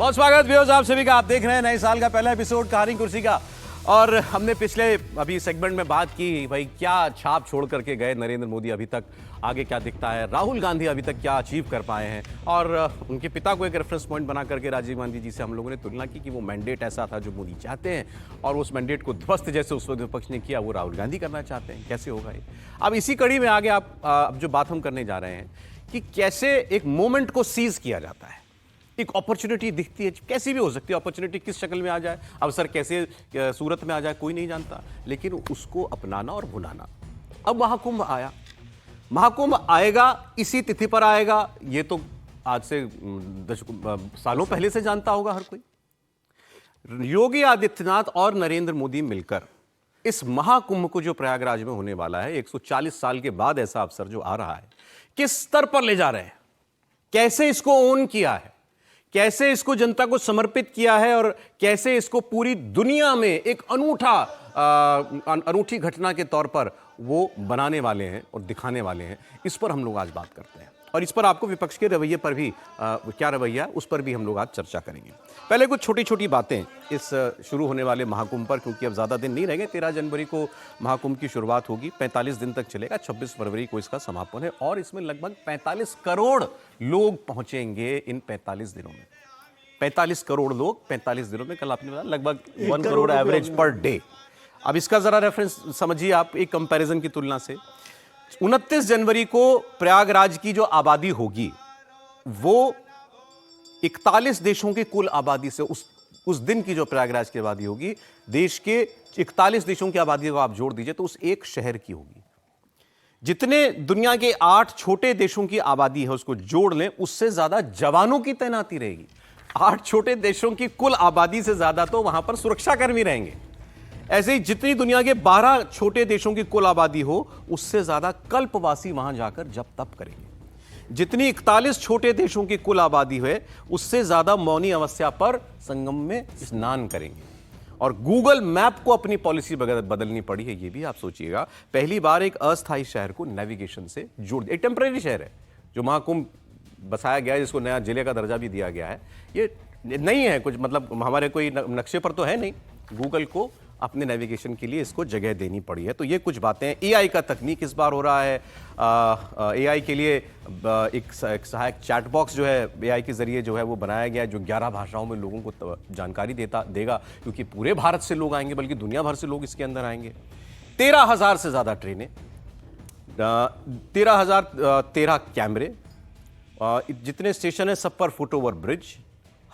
बहुत स्वागत व्यूअर्स आप सभी का। आप देख रहे हैं नए साल का पहला एपिसोड कहानी कुर्सी का। और हमने पिछले अभी सेगमेंट में बात की भाई क्या छाप छोड़ करके गए नरेंद्र मोदी, अभी तक आगे क्या दिखता है, राहुल गांधी अभी तक क्या अचीव कर पाए हैं, और उनके पिता को एक रेफरेंस पॉइंट बना करके राजीव गांधी जी से हम लोगों ने तुलना की कि वो मैंडेट ऐसा था जो मोदी चाहते हैं, और उस मैंडेट को ध्वस्त जैसे उस विपक्ष ने किया वो राहुल गांधी करना चाहते हैं। कैसे होगा ये? अब इसी कड़ी में आगे अब जो बात हम करने जा रहे हैं कि कैसे एक मोमेंट को सीज किया जाता है। एक अपॉर्चुनिटी दिखती है, कैसी भी हो सकती है अपॉर्चुनिटी, किस शक्ल में आ जाए, अवसर कैसे सूरत में आ जाए कोई नहीं जानता, लेकिन उसको अपनाना और भुलाना। अब महाकुंभ आया, महाकुंभ आएगा, इसी तिथि पर आएगा, ये तो आज से सालों पहले से जानता होगा हर कोई। योगी आदित्यनाथ और नरेंद्र मोदी मिलकर इस महाकुंभ को जो प्रयागराज में होने वाला है, 140 साल के बाद ऐसा अवसर जो आ रहा है, किस स्तर पर ले जा रहे हैं, कैसे इसको ओन किया है, कैसे इसको जनता को समर्पित किया है, और कैसे इसको पूरी दुनिया में एक अनूठी घटना के तौर पर वो बनाने वाले हैं और दिखाने वाले हैं, इस पर हम लोग आज बात करते हैं। और इस पर आपको विपक्ष के रवैये पर भी क्या रवैया, उस पर भी हम लोग आज चर्चा करेंगे। पहले कुछ छोटी छोटी बातें इस शुरू होने वाले महाकुंभ पर, क्योंकि अब ज़्यादा दिन नहीं रह गए। 13 जनवरी को महाकुंभ की शुरुआत होगी, 45 दिन तक चलेगा, 26 फरवरी को इसका समापन है, और इसमें लगभग 45 करोड़ लोग पहुंचेंगे इन 45 दिनों में। 45 करोड़ लोग 45 दिनों में, कल आपने बताया लगभग 1 करोड़ एवरेज पर डे। अब इसका जरा रेफरेंस समझिए आप, एक कंपैरिजन की तुलना से। 29 जनवरी को प्रयागराज की जो आबादी होगी वो 41 देशों की कुल आबादी से, उस दिन की जो प्रयागराज की आबादी होगी, देश के 41 देशों की आबादी को आप जोड़ दीजिए तो उस एक शहर की होगी। जितने दुनिया के 8 छोटे देशों की आबादी है उसको जोड़ लें, उससे ज्यादा जवानों की तैनाती रहेगी। 8 छोटे देशों की कुल आबादी से ज्यादा तो वहां पर सुरक्षाकर्मी रहेंगे। ऐसे ही जितनी दुनिया के 12 छोटे देशों की कुल आबादी हो, उससे ज्यादा कल्पवासी वहां जाकर जप तप करेंगे। जितनी 41 छोटे देशों की कुल आबादी है, उससे ज्यादा मौनी अमावस्या पर संगम में स्नान करेंगे। और गूगल मैप को अपनी पॉलिसी बदलनी पड़ी है, ये भी आप सोचिएगा। पहली बार एक अस्थायी शहर को नेविगेशन से जोड़ दिया। एक टेम्परेरी शहर है जो महाकुंभ बसाया गया है, जिसको नया जिले का दर्जा भी दिया गया है। ये नहीं है कुछ, मतलब हमारे कोई नक्शे पर तो है नहीं, गूगल को अपने नेविगेशन के लिए इसको जगह देनी पड़ी है। तो ये कुछ बातें। एआई का तकनीक इस बार हो रहा है। एआई के लिए एक सहायक चैट बॉक्स जो है एआई के जरिए जो है वो बनाया गया है, जो 11 भाषाओं में लोगों को जानकारी देगा, क्योंकि पूरे भारत से लोग आएंगे, बल्कि दुनिया भर से लोग इसके अंदर आएंगे। 13,000 से ज्यादा ट्रेनें, 13,013 कैमरे, जितने स्टेशन है सब पर फुट ओवर ब्रिज,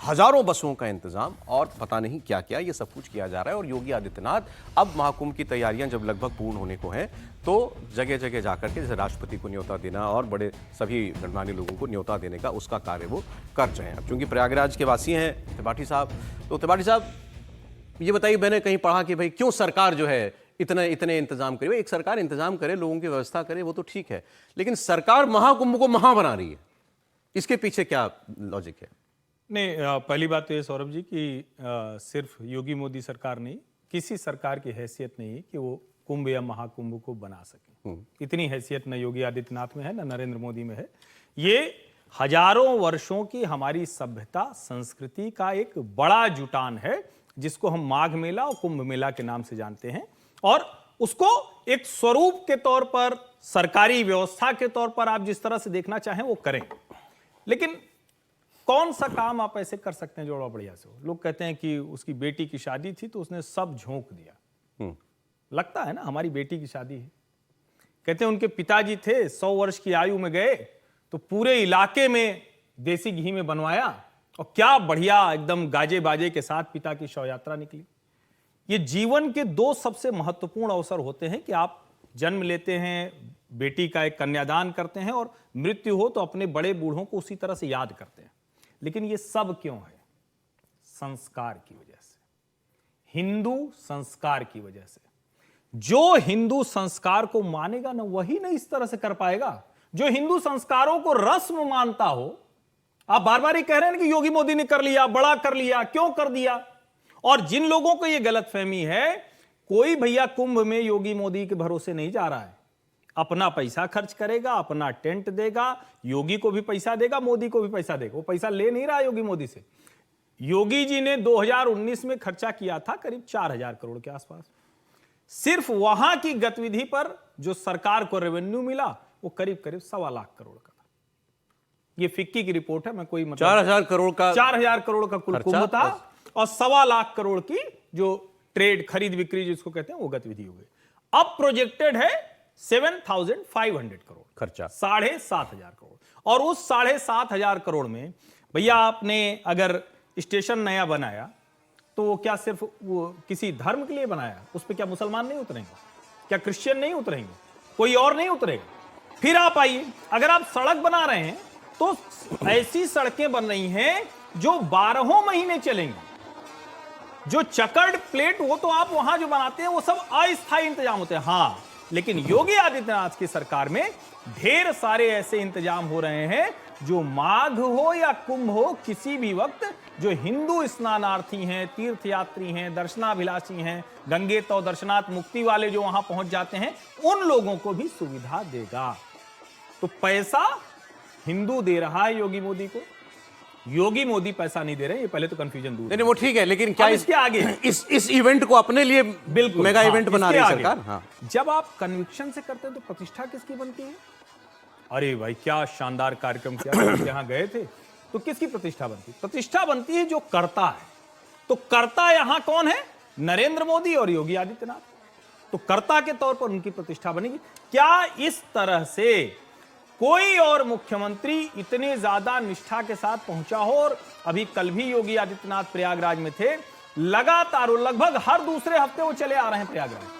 हजारों बसों का इंतजाम, और पता नहीं क्या क्या, ये सब कुछ किया जा रहा है। और योगी आदित्यनाथ अब महाकुंभ की तैयारियां जब लगभग पूर्ण होने को हैं, तो जगह जगह जाकर के जैसे राष्ट्रपति को न्योता देना और बड़े सभी गणमान्य लोगों को न्योता देने का उसका कार्य वो कर रहे हैं। क्योंकि प्रयागराज के वासी हैं त्रिपाठी साहब, तो त्रिपाठी साहब ये बताइए, मैंने कहीं पढ़ा कि भाई क्यों सरकार जो है इतने इंतजाम करे। एक सरकार इंतजाम करे, लोगों की व्यवस्था करे, वो तो ठीक है, लेकिन सरकार महाकुंभ को महा बना रही है, इसके पीछे क्या लॉजिक है? नहीं, पहली बात तो ये सौरभ जी कि सिर्फ योगी मोदी सरकार नहीं, किसी सरकार की हैसियत नहीं है कि वो कुंभ या महाकुंभ को बना सके। इतनी हैसियत न योगी आदित्यनाथ में है, न नरेंद्र मोदी में है। ये हजारों वर्षों की हमारी सभ्यता संस्कृति का एक बड़ा जुटान है, जिसको हम माघ मेला और कुंभ मेला के नाम से जानते हैं। और उसको एक स्वरूप के तौर पर, सरकारी व्यवस्था के तौर पर आप जिस तरह से देखना चाहें वो करें। लेकिन कौन सा काम आप ऐसे कर सकते हैं जो बड़ा बढ़िया से हो? लोग कहते हैं कि उसकी बेटी की शादी थी तो उसने सब झोंक दिया। लगता है ना, हमारी बेटी की शादी है। कहते हैं उनके पिताजी थे, 100 वर्ष की आयु में गए तो पूरे इलाके में देसी घी में बनवाया, और क्या बढ़िया एकदम गाजे बाजे के साथ पिता की शव यात्रा निकली। ये जीवन के 2 सबसे महत्वपूर्ण अवसर होते हैं कि आप जन्म लेते हैं, बेटी का एक कन्यादान करते हैं, और मृत्यु हो तो अपने बड़े बूढ़ों को उसी तरह से याद करते हैं। लेकिन ये सब क्यों है? संस्कार की वजह से, हिंदू संस्कार की वजह से। जो हिंदू संस्कार को मानेगा ना, वही नहीं इस तरह से कर पाएगा। जो हिंदू संस्कारों को रस्म मानता हो, आप बार बार ही कह रहे हैं कि योगी मोदी ने कर लिया, बड़ा कर लिया, क्यों कर दिया? और जिन लोगों को यह गलतफहमी है, कोई भैया कुंभ में योगी मोदी के भरोसे नहीं जा रहा है। अपना पैसा खर्च करेगा, अपना टेंट देगा, योगी को भी पैसा देगा, मोदी को भी पैसा देगा। वो पैसा ले नहीं रहा योगी मोदी से। योगी जी ने 2019 में खर्चा किया था करीब 4000 करोड़ के आसपास। सिर्फ वहां की गतिविधि पर जो सरकार को रेवेन्यू मिला वो करीब करीब 1.25 लाख करोड़ का था। ये फिक्की की रिपोर्ट है, मैं कोई मतलब 4000 करोड़ का 4000 करोड़ का कुल कुंभ था और 1.25 लाख करोड़ की जो ट्रेड खरीद बिक्री जिसको कहते हैं वो गतिविधि हो गई। अब प्रोजेक्टेड है 7500 करोड़ खर्चा, 7500 करोड़। और उस 7500 करोड़ में भैया आपने अगर स्टेशन नया बनाया तो वो क्या सिर्फ वो किसी धर्म के लिए बनाया? उस पर क्या मुसलमान नहीं उतरेंगे? क्या क्रिश्चियन नहीं उतरेंगे? कोई और नहीं उतरेगा? फिर आप आइए, अगर आप सड़क बना रहे हैं तो ऐसी सड़कें बन रही हैं जो 12 महीने चलेंगी। जो चकर्ड प्लेट वो तो आप वहां जो बनाते हैं वो सब अस्थायी इंतजाम होते हैं। हां, लेकिन योगी आदित्यनाथ की सरकार में ढेर सारे ऐसे इंतजाम हो रहे हैं जो माघ हो या कुंभ हो, किसी भी वक्त जो हिंदू स्नानार्थी हैं, तीर्थयात्री हैं, दर्शनाभिलाषी हैं, गंगे तो दर्शनाथ मुक्ति वाले जो वहां पहुंच जाते हैं, उन लोगों को भी सुविधा देगा। तो पैसा हिंदू दे रहा है योगी मोदी को, योगी मोदी पैसा नहीं दे रहे। ये पहले तो कंफ्यूजन दूर नहीं, वो ठीक है, लेकिन क्या इसके आगे इस इवेंट को अपने लिए बिल्कुल मेगा इवेंट बना रही है इसके सरकार। आगे, हाँ, जब आप कन्विक्शन से करते हैं तो प्रतिष्ठा किसकी बनती है? अरे भाई क्या शानदार कार्यक्रम किया, यहां गए थे तो किसकी प्रतिष्ठा बनती है? प्रतिष्ठा बनती है जो करता है। तो करता यहां कौन है? नरेंद्र मोदी और योगी आदित्यनाथ। तो कर्ता के तौर पर उनकी प्रतिष्ठा बनेगी। क्या इस तरह से कोई और मुख्यमंत्री इतने ज्यादा निष्ठा के साथ पहुंचा हो? और अभी कल भी योगी आदित्यनाथ प्रयागराज में थे, लगातार लगभग हर दूसरे हफ्ते वो चले आ रहे हैं प्रयागराज।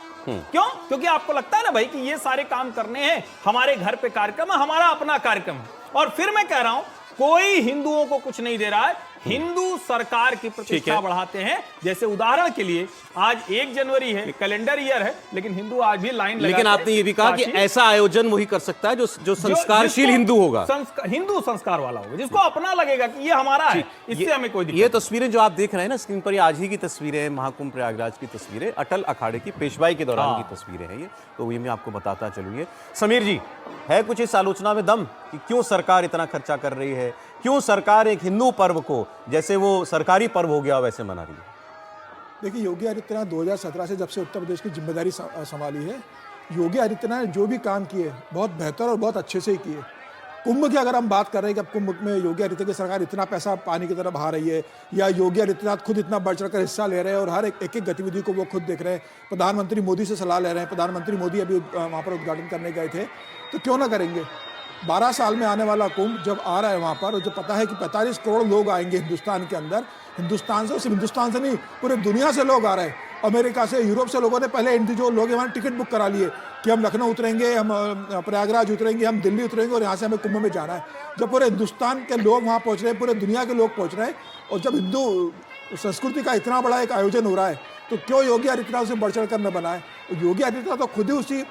क्यों? क्योंकि आपको लगता है ना भाई कि ये सारे काम करने हैं, हमारे घर पे कार्यक्रम है, हमारा अपना कार्यक्रम है। और फिर मैं कह रहा हूं कोई हिंदुओं को कुछ नहीं दे रहा है, हिंदू सरकार की प्रतिष्ठा बढ़ाते हैं। जैसे उदाहरण के लिए आज 1 जनवरी है, कैलेंडर ईयर है, लेकिन हिंदू आज भी लाइन लेकिन आपने ये भी कहा कि ऐसा आयोजन वही कर सकता है जो संस्कारशील हिंदू होगा, हिंदू संस्कार वाला होगा, जिसको अपना लगेगा कि ये हमारा है, इससे हमें कोई दिक्कत। ये तस्वीरें जो आप देख रहे हैं ना स्क्रीन पर, ये आज ही की तस्वीरें, महाकुंभ प्रयागराज की तस्वीरें, अटल अखाड़े की पेशवाई के दौरान की तस्वीरें हैं ये। तो ये मैं आपको बताता चलूंगी। समीर जी, है कुछ इस आलोचना में दम कि क्यों सरकार इतना खर्चा कर रही है? क्यों सरकार एक हिंदू पर्व को जैसे वो सरकारी पर्व हो गया वैसे मना रही है? देखिए, योगी आदित्यनाथ 2017 से जब से उत्तर प्रदेश की जिम्मेदारी संभाली है, योगी आदित्यनाथ ने जो भी काम किए बहुत बेहतर और बहुत अच्छे से ही किए। कुंभ की अगर हम बात कर रहे हैं कि अब कुंभ में योगी आदित्यनाथ की सरकार इतना पैसा पानी की तरफ बहा रही है, या योगी आदित्यनाथ खुद इतना बढ़ चढ़कर हिस्सा ले रहे हैं और हर एक गतिविधि को वो खुद देख रहे हैं, प्रधानमंत्री मोदी से सलाह ले रहे हैं, प्रधानमंत्री मोदी अभी वहाँ पर उद्घाटन करने गए थे, तो क्यों ना करेंगे? 12 साल में आने वाला कुंभ जब आ रहा है वहाँ पर, और जो पता है कि 45 करोड़ लोग आएंगे हिंदुस्तान के अंदर, हिंदुस्तान से, सिर्फ हिंदुस्तान से नहीं पूरे दुनिया से लोग आ रहे हैं, अमेरिका से, यूरोप से लोगों ने पहले जो लोग वहाँ टिकट बुक करा लिए कि हम लखनऊ उतरेंगे, हम प्रयागराज उतरेंगे, हम दिल्ली उतरेंगे और यहाँ से हमें कुंभ में जाना है। जब पूरे हिंदुस्तान के लोग वहाँ पहुँच रहे हैं, पूरे दुनिया के लोग पहुँच रहे हैं, और जब हिंदू संस्कृति का इतना बड़ा एक आयोजन हो रहा है, तो क्यों योगी आदित्यनाथ उसे बढ़ चढ़ कर न बनाए? योगी आदित्यनाथ तो खुद ही उसी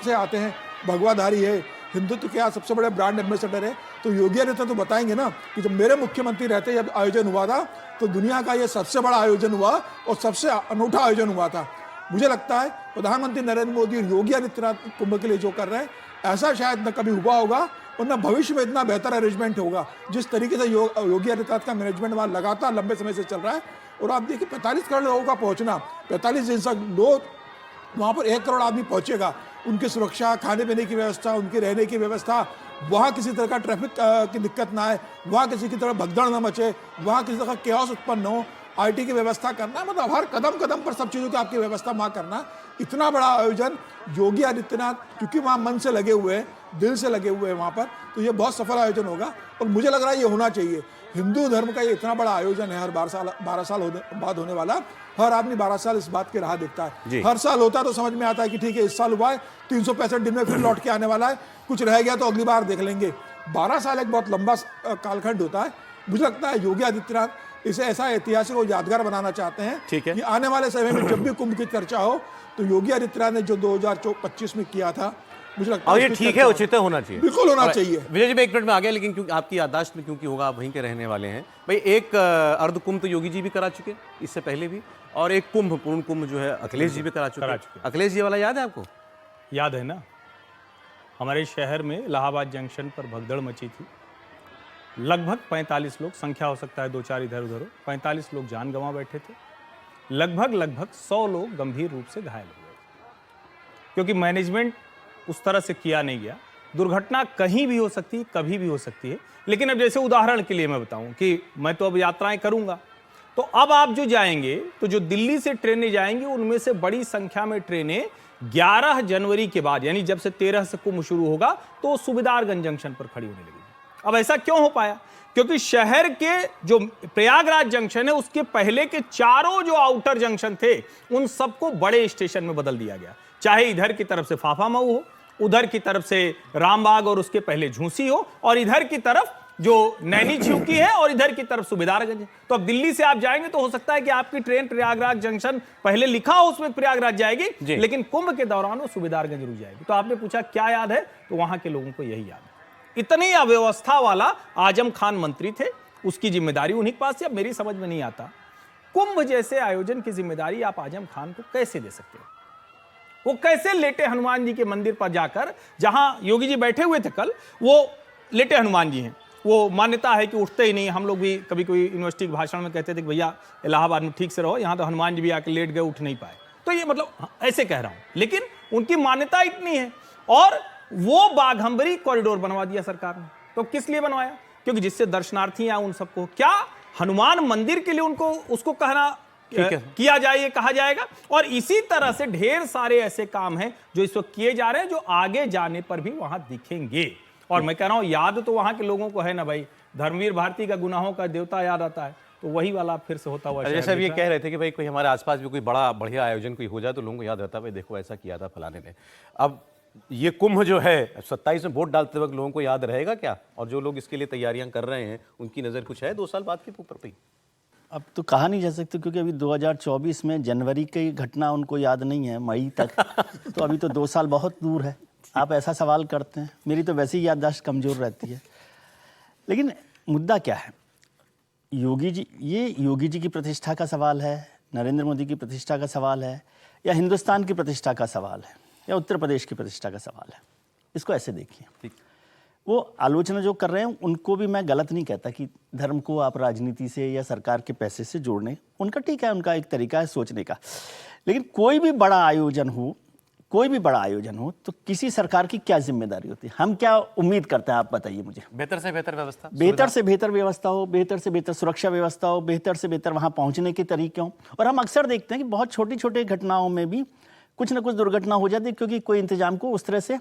से आते हैं, भगवाधारी है, हिंदुत्व के यहाँ सबसे बड़े ब्रांड एम्बेसडर है। तो योगी आदित्यनाथ तो बताएंगे ना कि जब मेरे मुख्यमंत्री रहते जब आयोजन हुआ था तो दुनिया का ये सबसे बड़ा आयोजन हुआ और सबसे अनूठा आयोजन हुआ था। मुझे लगता है प्रधानमंत्री नरेंद्र मोदी और योगी आदित्यनाथ कुंभ के लिए जो कर रहे हैं, ऐसा शायद न कभी हुआ होगा और न भविष्य में इतना बेहतर अरेंजमेंट होगा। जिस तरीके से योगी आदित्यनाथ का मैनेजमेंट वहाँ लगातार लंबे समय से चल रहा है, और आप देखिए 45 करोड़ लोगों का पहुँचना, 45 दिन तक लोग वहाँ पर 1 करोड़ आदमी पहुँचेगा, उनकी सुरक्षा, खाने पीने की व्यवस्था, उनकी रहने की व्यवस्था, वहाँ किसी तरह का ट्रैफिक की दिक्कत ना आए, वहाँ किसी की तरह भगदड़ ना मचे, वहाँ किसी तरह का केओस उत्पन्न हो, आईटी की व्यवस्था करना, मतलब हर कदम कदम पर सब चीज़ों की आपकी व्यवस्था वहाँ करना, इतना बड़ा आयोजन योगी आदित्यनाथ क्योंकि वहाँ मन से लगे हुए हैं, दिल से लगे हुए हैं वहाँ पर, तो ये बहुत सफल आयोजन होगा। और मुझे लग रहा है ये होना चाहिए। हिंदू धर्म का ये इतना बड़ा आयोजन है, हर 12 साल बाद होने वाला, हर आदमी 12 साल इस बात की राह देखता है। हर साल होता है तो समझ में आता है कि ठीक है इस साल हुआ है, 365 दिन में फिर लौट के आने वाला है, कुछ रह गया तो अगली बार देख लेंगे। 12 साल एक बहुत लंबा कालखंड होता है। मुझे लगता है योगी आदित्यनाथ इसे ऐसा ऐतिहासिक और यादगार बनाना चाहते हैं कि आने वाले समय में जब भी कुंभ की चर्चा हो तो योगी आदित्यनाथ ने जो 2025 में किया था, मुझे लगता है ये ठीक है, उचित होना चाहिए, बिल्कुल होना चाहिए। विजय जी, मैं 1 मिनट में आ गया, लेकिन क्योंकि आपकी याददाश्त में क्योंकि होगा, आप वहीं के रहने वाले हैं भाई। एक अर्ध कुंभ तो योगी जी भी करा चुके इससे पहले भी, और एक कुंभ, पूर्ण कुंभ जो है अखिलेश जी भी करा चुके। अखिलेश जी वाला याद है आपको? याद है ना, हमारे शहर में इलाहाबाद जंक्शन पर भगदड़ मची थी, लगभग 45 लोग, संख्या हो सकता है 2-4 इधर उधर हो, 45 लोग जान गंवा बैठे थे। लगभग 100 लोग गंभीर रूप से घायल हो गए, क्योंकि मैनेजमेंट उस तरह से किया नहीं गया। दुर्घटना कहीं भी हो सकती है, कभी भी हो सकती है। लेकिन अब जैसे उदाहरण के लिए मैं बताऊं कि मैं तो अब यात्राएं करूंगा, तो अब आप जो जाएंगे, तो जो दिल्ली से ट्रेनें जाएंगी, उनमें से बड़ी संख्या में ट्रेनें 11 जनवरी के बाद, यानी जब से 13 से कुंभ शुरू होगा, तो सुबेदारगंज जंक्शन पर खड़ी होने लगेगी। अब ऐसा क्यों हो पाया? क्योंकि शहर के जो प्रयागराज जंक्शन है, उसके पहले के चारों जो आउटर जंक्शन थे, उन सबको बड़े स्टेशन में बदल दिया गया। चाहे इधर की तरफ से फाफामऊ हो, उधर की तरफ से रामबाग और उसके पहले झूसी हो, और इधर की तरफ जो नैनी छिउकी है और इधर की तरफ सुबेदारगंज है। तो अब दिल्ली से आप जाएंगे तो हो सकता है कि आपकी ट्रेन प्रयागराज जंक्शन पहले लिखा हो उसमें प्रयागराज जाएगी, लेकिन कुंभ के दौरान वो सुबेदारगंज रुक जाएगी। तो आपने पूछा क्या याद है, तो वहां के लोगों को यही याद है। इतनी अव्यवस्था वाला आजम खान मंत्री थे, उसकी जिम्मेदारी उन्हीं के पास थी। अब मेरी समझ में नहीं आता, कुंभ जैसे आयोजन की जिम्मेदारी आप आजम खान को कैसे दे सकते हो? वो कैसे लेटे हनुमान जी के मंदिर पर जाकर, जहां योगी जी बैठे हुए थे कल, वो लेटे हनुमान जी हैं। वो मान्यता है कि उठते ही नहीं। हम लोग भी कभी कभी यूनिवर्सिटी के भाषण में कहते थे कि भैया इलाहाबाद में ठीक से रहो, यहाँ तो हनुमान जी भी आके लेट गए, उठ नहीं पाए। तो ये मतलब ऐसे कह रहा हूं, लेकिन उनकी मान्यता इतनी है। और वो बाघंबरी कॉरिडोर बनवा दिया सरकार ने। तो किस लिए बनवाया? क्योंकि जिससे दर्शनार्थी आए उन सबको, क्या हनुमान मंदिर के लिए उनको उसको कहना किया जाए, ये कहा जाएगा। और इसी तरह से ढेर सारे ऐसे काम हैं जो इस वक्त किए जा रहे हैं, जो आगे जाने पर भी वहां दिखेंगे। और मैं कह रहा हूं, याद तो वहां के लोगों को है ना भाई, धर्मवीर भारती का गुनाहों का देवता याद आता है, तो वही वाला फिर से होता हुआ। जैसे ये कह रहे थे कि भाई कोई हमारे आसपास भी कोई बड़ा बढ़िया आयोजन कोई हो जाए तो लोगों को याद रहता है, भाई देखो ऐसा किया था फलाने ने। अब ये कुंभ जो है 27 में वोट डालते वक्त लोगों को याद रहेगा क्या? और जो लोग इसके लिए तैयारियां कर रहे हैं, उनकी नजर कुछ है 2 साल बाद के ऊपर पे? अब तो कहा नहीं जा सकता, क्योंकि अभी 2024 में जनवरी की घटना उनको याद नहीं है, मई तक। तो अभी तो 2 साल बहुत दूर है। आप ऐसा सवाल करते हैं, मेरी तो वैसे ही याददाश्त कमज़ोर रहती है। लेकिन मुद्दा क्या है? योगी जी, ये योगी जी की प्रतिष्ठा का सवाल है, नरेंद्र मोदी की प्रतिष्ठा का सवाल है, या हिंदुस्तान की प्रतिष्ठा का सवाल है, या उत्तर प्रदेश की प्रतिष्ठा का सवाल है? इसको ऐसे देखिए, वो आलोचना जो कर रहे हैं उनको भी मैं गलत नहीं कहता कि धर्म को आप राजनीति से या सरकार के पैसे से जोड़ने, उनका ठीक है, उनका एक तरीका है सोचने का। लेकिन कोई भी बड़ा आयोजन हो, कोई भी बड़ा आयोजन हो, तो किसी सरकार की क्या जिम्मेदारी होती है? हम क्या उम्मीद करते हैं, आप बताइए मुझे। बेहतर से बेहतर व्यवस्था, बेहतर से बेहतर व्यवस्था हो, बेहतर से बेहतर सुरक्षा व्यवस्था हो, बेहतर से बेहतर वहां पहुंचने के तरीके हों। और हम अक्सर देखते हैं कि बहुत छोटी छोटी घटनाओं में भी कुछ ना कुछ दुर्घटना हो जाती है, क्योंकि कोई इंतजाम को उस तरह से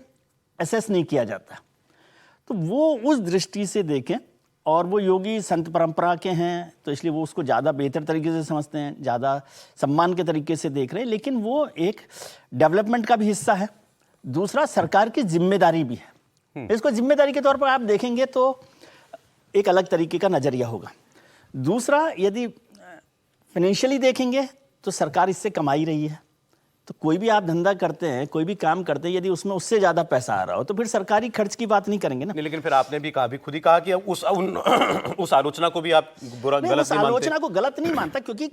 असेस नहीं किया जाता। तो वो उस दृष्टि से देखें, और वो योगी संत परंपरा के हैं, तो इसलिए वो उसको ज़्यादा बेहतर तरीके से समझते हैं, ज़्यादा सम्मान के तरीके से देख रहे हैं। लेकिन वो एक डेवलपमेंट का भी हिस्सा है, दूसरा सरकार की जिम्मेदारी भी है। इसको जिम्मेदारी के तौर पर आप देखेंगे तो एक अलग तरीके का नज़रिया होगा। दूसरा, यदि फाइनेंशियली देखेंगे तो सरकार इससे कमाई रही है। तो कोई भी आप धंधा करते हैं, कोई भी काम करते हैं, यदि उसमें उससे ज़्यादा पैसा आ रहा हो तो फिर सरकारी खर्च की बात नहीं करेंगे ना। लेकिन फिर आपने भी कहा, भी खुद ही कहा कि उस आलोचना को भी आप बुरा गलत नहीं मानते। आलोचना को गलत नहीं मानता, क्योंकि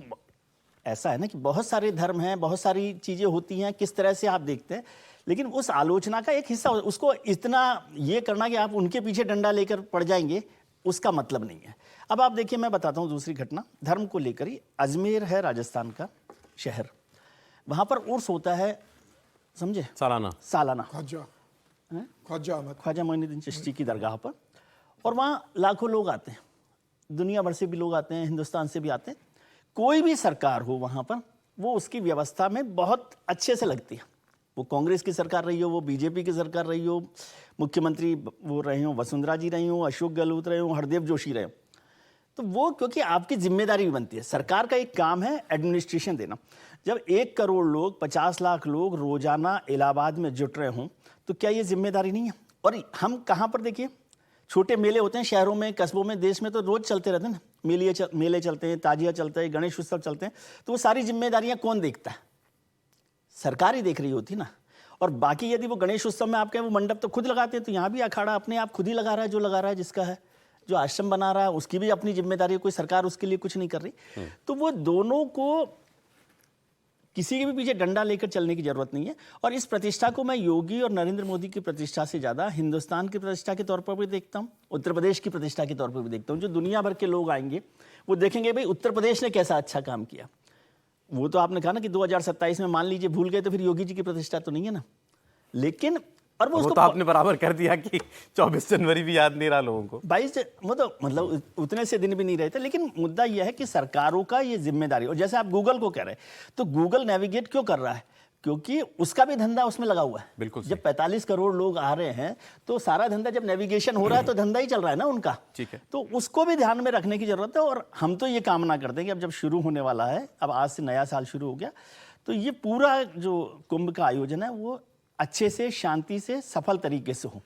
ऐसा है ना कि बहुत सारे धर्म हैं, बहुत सारी चीज़ें होती हैं, किस तरह से आप देखते हैं। लेकिन उस आलोचना का एक हिस्सा, उसको इतना ये करना कि आप उनके पीछे डंडा लेकर पड़ जाएंगे, उसका मतलब नहीं है। अब आप देखिए, मैं बताता हूँ दूसरी घटना धर्म को लेकर ही। अजमेर है राजस्थान का शहर, वहाँ पर उर्स होता है, समझे, सालाना ख्वाजा मोइनुद्दीन चिश्ती की दरगाह पर। और वहाँ लाखों लोग आते हैं, दुनिया भर से भी लोग आते हैं, हिंदुस्तान से भी आते हैं। कोई भी सरकार हो वहाँ पर, वो उसकी व्यवस्था में बहुत अच्छे से लगती है। वो कांग्रेस की सरकार रही हो, वो बीजेपी की सरकार रही हो, मुख्यमंत्री वो रहे हो वसुंधरा जी रही हो, अशोक गहलोत रहे हो, हरदेव जोशी रहे हो, तो वो क्योंकि आपकी जिम्मेदारी भी बनती है। सरकार का एक काम है एडमिनिस्ट्रेशन देना। जब 1 करोड़ लोग, 50 लाख लोग रोजाना इलाहाबाद में जुट रहे हों, तो क्या ये जिम्मेदारी नहीं है? और हम कहाँ पर देखिए, छोटे मेले होते हैं शहरों में, कस्बों में, देश में, तो रोज चलते रहते हैं ना, मेले चलते हैं, ताजिया चलते हैं, गणेश उत्सव चलते हैं। तो वो सारी जिम्मेदारियां कौन देखता है? सरकार ही देख रही होती ना। और बाकी यदि वो गणेश उत्सव में आप कहें वो मंडप तो खुद लगाते हैं, तो यहाँ भी अखाड़ा अपने आप खुद ही लगा रहा है, जो लगा रहा है, जिसका है, जो आश्रम बना रहा है उसकी भी अपनी जिम्मेदारी है, कोई सरकार उसके लिए कुछ नहीं कर रही। तो वो दोनों को किसी के भी पीछे डंडा लेकर चलने की जरूरत नहीं है। और इस प्रतिष्ठा को मैं योगी और नरेंद्र मोदी की प्रतिष्ठा से ज़्यादा हिंदुस्तान की प्रतिष्ठा के तौर पर भी देखता हूँ, उत्तर प्रदेश की प्रतिष्ठा के तौर पर भी देखता हूँ। जो दुनिया भर के लोग आएंगे वो देखेंगे भाई उत्तर प्रदेश ने कैसा अच्छा काम किया। वो तो आपने कहा ना कि 2027 में मान लीजिए भूल गए तो फिर योगी जी की प्रतिष्ठा तो नहीं है ना। लेकिन और वो तो आपने बराबर कर दिया कि 24 जनवरी भी याद नहीं रहा लोगों को। 22 मतलब उतने से दिन भी नहीं रहते। लेकिन मुद्दा यह है कि सरकारों का ये जिम्मेदारी, और जैसे आप गूगल को कह रहे हैं तो गूगल नेविगेट क्यों कर रहा है, क्योंकि उसका भी धंधा उसमें लगा हुआ है। बिल्कुल सही। जब 45 करोड़ लोग आ रहे हैं तो सारा धंधा, जब नेविगेशन हो रहा है तो धंधा ही चल रहा है ना उनका। ठीक है। तो उसको भी ध्यान में रखने की जरूरत है। और हम तो ये कामना करते हैं कि अब जब शुरू होने वाला है, अब आज से नया साल शुरू हो गया, तो ये पूरा जो कुंभ का आयोजन है वो अच्छे से, शांति से, सफल तरीके से हो।